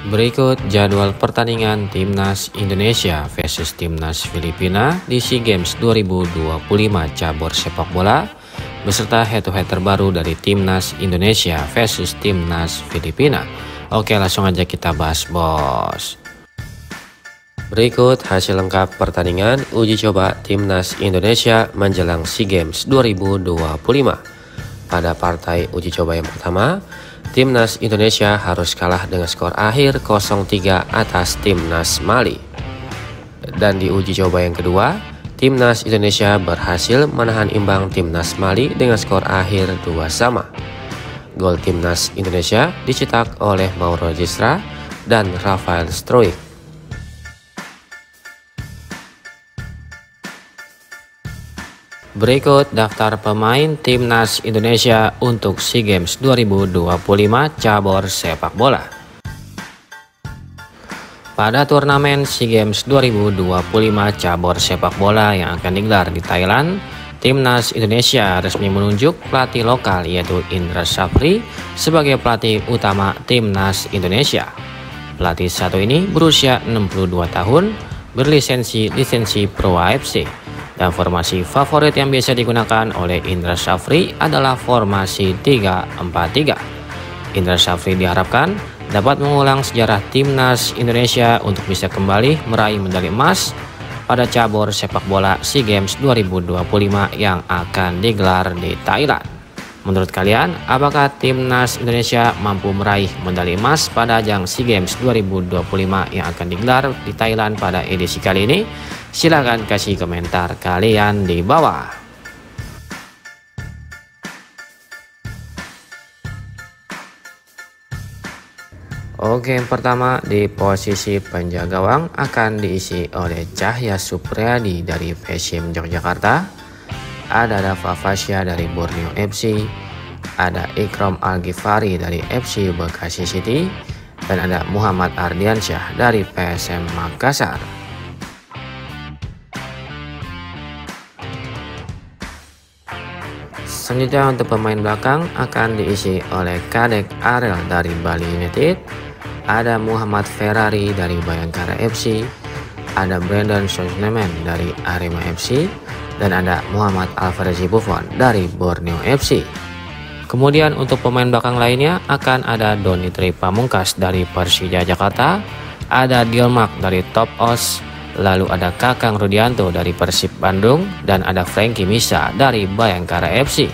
Berikut jadwal pertandingan Timnas Indonesia versus Timnas Filipina di SEA Games 2025 cabur sepak bola beserta head-to-head terbaru dari Timnas Indonesia versus Timnas Filipina. Oke, langsung aja kita bahas, bos. Berikut hasil lengkap pertandingan uji coba Timnas Indonesia menjelang SEA Games 2025. Pada partai uji coba yang pertama, Timnas Indonesia harus kalah dengan skor akhir 0-3 atas Timnas Mali. Dan di uji coba yang kedua, Timnas Indonesia berhasil menahan imbang Timnas Mali dengan skor akhir 2-2. Gol Timnas Indonesia dicetak oleh Mauro Gisra dan Rafael Struijk. Berikut daftar pemain Timnas Indonesia untuk SEA Games 2025 cabur sepak bola. Pada turnamen SEA Games 2025 cabur sepak bola yang akan digelar di Thailand, Timnas Indonesia resmi menunjuk pelatih lokal yaitu Indra Syafri sebagai pelatih utama Timnas Indonesia. Pelatih satu ini berusia 62 tahun, berlisensi Pro AFC. Dan formasi favorit yang biasa digunakan oleh Indra Syafri adalah formasi 3-4-3. Indra Syafri diharapkan dapat mengulang sejarah Timnas Indonesia untuk bisa kembali meraih medali emas pada cabur sepak bola SEA Games 2025 yang akan digelar di Thailand. Menurut kalian, apakah Timnas Indonesia mampu meraih medali emas pada ajang SEA Games 2025 yang akan digelar di Thailand pada edisi kali ini? Silahkan kasih komentar kalian di bawah. Oke, yang pertama di posisi penjaga gawang akan diisi oleh Cahya Supriyadi dari PSM Yogyakarta. Ada Dava Fasya dari Borneo FC, ada Ikram Al-Ghifari dari FC Bekasi City, dan ada Muhammad Ardiansyah dari PSM Makassar. Selanjutnya untuk pemain belakang akan diisi oleh Kadek Arel dari Bali United, ada Muhammad Ferrari dari Bayangkara FC, ada Brandon Sosnemen dari Arema FC, dan ada Muhammad Alvarezi Buffon dari Borneo FC. Kemudian untuk pemain belakang lainnya akan ada Donitri Pamungkas dari Persija Jakarta, ada Diolmark dari Top Os, lalu ada Kakang Rudianto dari Persib Bandung, dan ada Frankie Misa dari Bayangkara FC.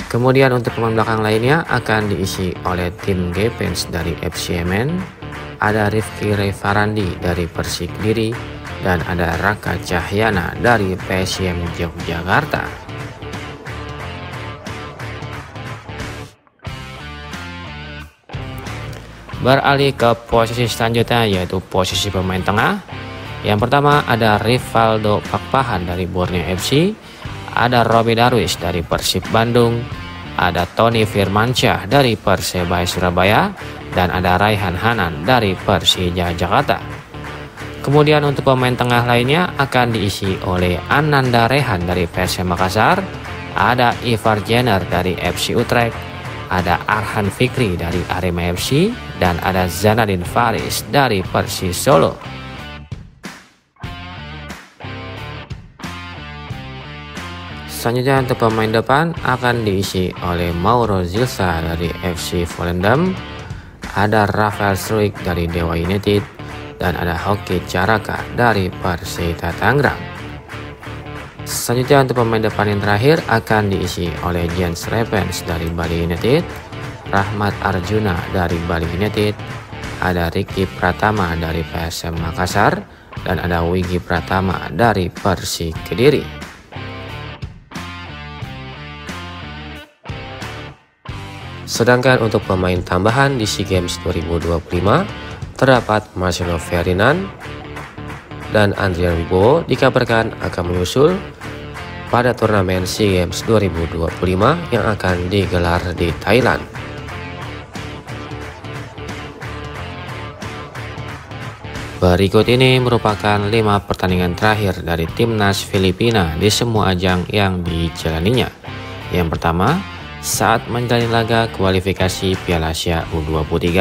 Kemudian untuk pemain belakang lainnya akan diisi oleh Tim Gepens dari FCMN, ada Rifki Revarandi dari Persik Kediri, dan ada Raka Cahyana dari PSM Yogyakarta. Beralih ke posisi selanjutnya yaitu posisi pemain tengah. Yang pertama ada Rivaldo Pakpahan dari Borneo FC, ada Robby Darwish dari Persib Bandung, ada Tony Firmansyah dari Persebaya Surabaya, dan ada Raihan Hanan dari Persija Jakarta. Kemudian untuk pemain tengah lainnya akan diisi oleh Ananda Rehan dari PSM Makassar, ada Ivar Jenner dari FC Utrecht, ada Arhan Fikri dari Arema FC, dan ada Zanadin Faris dari Persis Solo. Selanjutnya untuk pemain depan akan diisi oleh Mauro Gisra dari FC Volendam, ada Rafael Struijk dari Dewa United, dan ada Hoki Caraka dari Persita Tangerang. Selanjutnya untuk pemain depan yang terakhir akan diisi oleh Jens Repens dari Bali United, Rahmat Arjuna dari Bali United, ada Ricky Pratama dari PSM Makassar, dan ada Wigi Pratama dari Persik Kediri. Sedangkan untuk pemain tambahan di SEA Games 2025 terdapat Marcelo Ferdinand dan Andrian Wibowo dikabarkan akan menyusul pada turnamen SEA Games 2025 yang akan digelar di Thailand. Berikut ini merupakan 5 pertandingan terakhir dari Timnas Filipina di semua ajang yang dijalaninya. Yang pertama, saat menjalani laga kualifikasi Piala Asia U23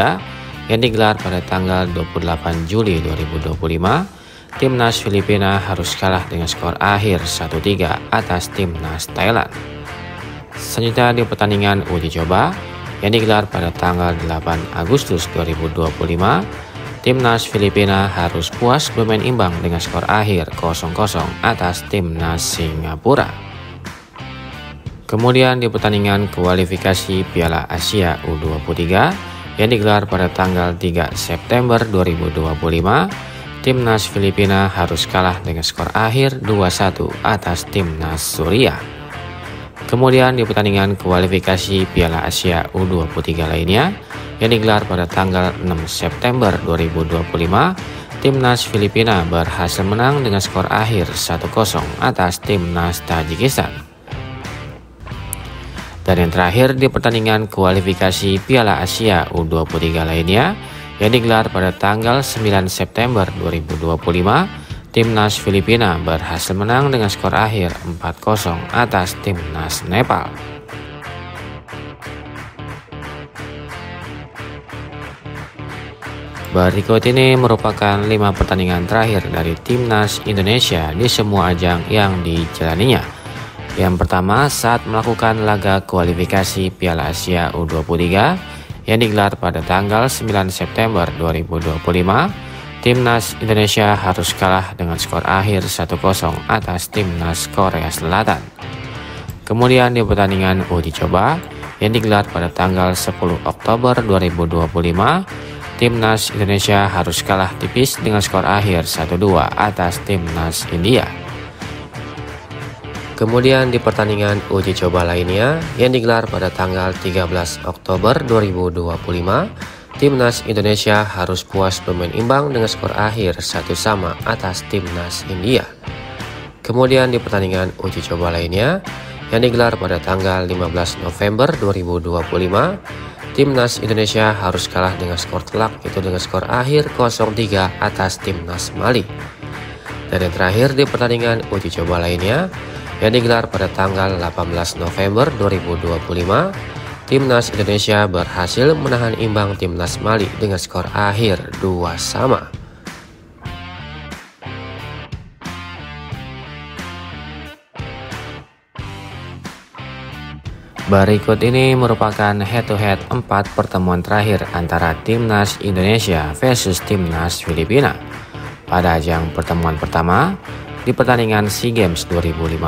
yang digelar pada tanggal 28 Juli 2025, Timnas Filipina harus kalah dengan skor akhir 1-3 atas Timnas Thailand. Selanjutnya di pertandingan uji coba yang digelar pada tanggal 8 Agustus 2025, Timnas Filipina harus puas bermain imbang dengan skor akhir 0-0 atas Timnas Singapura. Kemudian di pertandingan kualifikasi Piala Asia U23 yang digelar pada tanggal 3 September 2025, Timnas Filipina harus kalah dengan skor akhir 2-1 atas Timnas Suriah. Kemudian di pertandingan kualifikasi Piala Asia U23 lainnya yang digelar pada tanggal 6 September 2025, Timnas Filipina berhasil menang dengan skor akhir 1-0 atas Timnas Tajikistan. Dan yang terakhir di pertandingan kualifikasi Piala Asia U23 lainnya yang digelar pada tanggal 9 September 2025, Timnas Filipina berhasil menang dengan skor akhir 4-0 atas Timnas Nepal. Berikut ini merupakan 5 pertandingan terakhir dari Timnas Indonesia di semua ajang yang dijalaninya. Yang pertama, saat melakukan laga kualifikasi Piala Asia U23 yang digelar pada tanggal 9 September 2025, Timnas Indonesia harus kalah dengan skor akhir 1-0 atas Timnas Korea Selatan. Kemudian di pertandingan uji coba yang digelar pada tanggal 10 Oktober 2025, Timnas Indonesia harus kalah tipis dengan skor akhir 1-2 atas Timnas India. Kemudian di pertandingan uji coba lainnya yang digelar pada tanggal 13 Oktober 2025, Timnas Indonesia harus puas bermain imbang dengan skor akhir 1-1 atas Timnas India. Kemudian di pertandingan uji coba lainnya yang digelar pada tanggal 15 November 2025, Timnas Indonesia harus kalah dengan skor telak, yaitu dengan skor akhir 0-3 atas Timnas Mali. Dan yang terakhir di pertandingan uji coba lainnya yang digelar pada tanggal 18 November 2025, Timnas Indonesia berhasil menahan imbang Timnas Mali dengan skor akhir 2-2. Berikut ini merupakan head-to-head 4 pertemuan terakhir antara Timnas Indonesia versus Timnas Filipina. Pada ajang pertemuan pertama, di pertandingan SEA Games 2015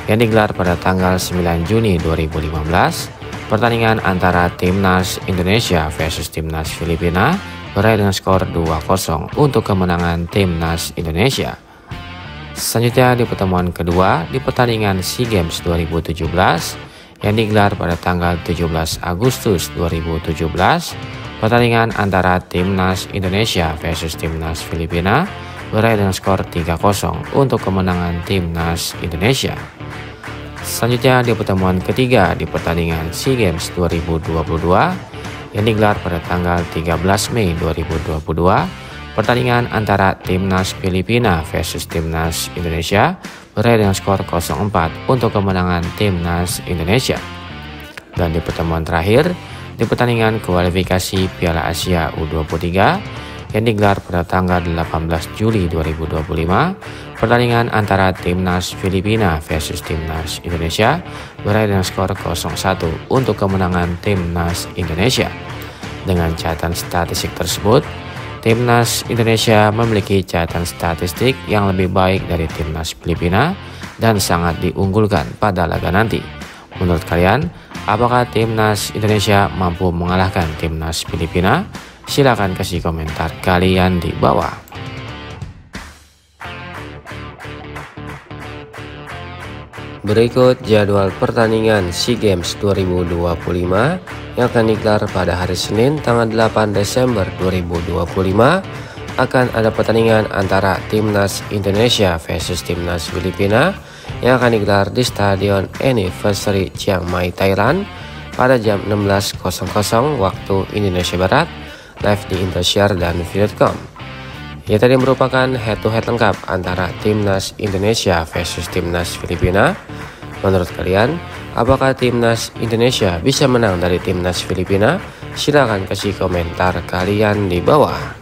yang digelar pada tanggal 9 Juni 2015, pertandingan antara Timnas Indonesia versus Timnas Filipina berakhir dengan skor 2-0 untuk kemenangan Timnas Indonesia. Selanjutnya di pertemuan kedua di pertandingan SEA Games 2017 yang digelar pada tanggal 17 Agustus 2017, pertandingan antara Timnas Indonesia versus Timnas Filipina berakhir dengan skor 3-0 untuk kemenangan Timnas Indonesia. Selanjutnya di pertemuan ketiga di pertandingan SEA Games 2022 yang digelar pada tanggal 13 Mei 2022, pertandingan antara Timnas Filipina versus Timnas Indonesia berakhir dengan skor 0-4 untuk kemenangan Timnas Indonesia. Dan di pertemuan terakhir di pertandingan kualifikasi Piala Asia U23 yang digelar pada tanggal 18 Juli 2025, pertandingan antara Timnas Filipina versus Timnas Indonesia berakhir dengan skor 0-1 untuk kemenangan Timnas Indonesia. Dengan catatan statistik tersebut, Timnas Indonesia memiliki catatan statistik yang lebih baik dari Timnas Filipina dan sangat diunggulkan pada laga nanti. Menurut kalian, apakah Timnas Indonesia mampu mengalahkan Timnas Filipina? Silahkan kasih komentar kalian di bawah. Berikut jadwal pertandingan SEA Games 2025 yang akan digelar pada hari Senin tanggal 8 Desember 2025. Akan ada pertandingan antara Timnas Indonesia versus Timnas Filipina yang akan digelar di Stadion Anniversary Chiang Mai, Thailand pada jam 16.00 waktu Indonesia Barat, live di Indosiar dan Video.com. Ya, tadi merupakan head-to-head lengkap antara Timnas Indonesia versus Timnas Filipina. Menurut kalian, apakah Timnas Indonesia bisa menang dari Timnas Filipina? Silahkan kasih komentar kalian di bawah.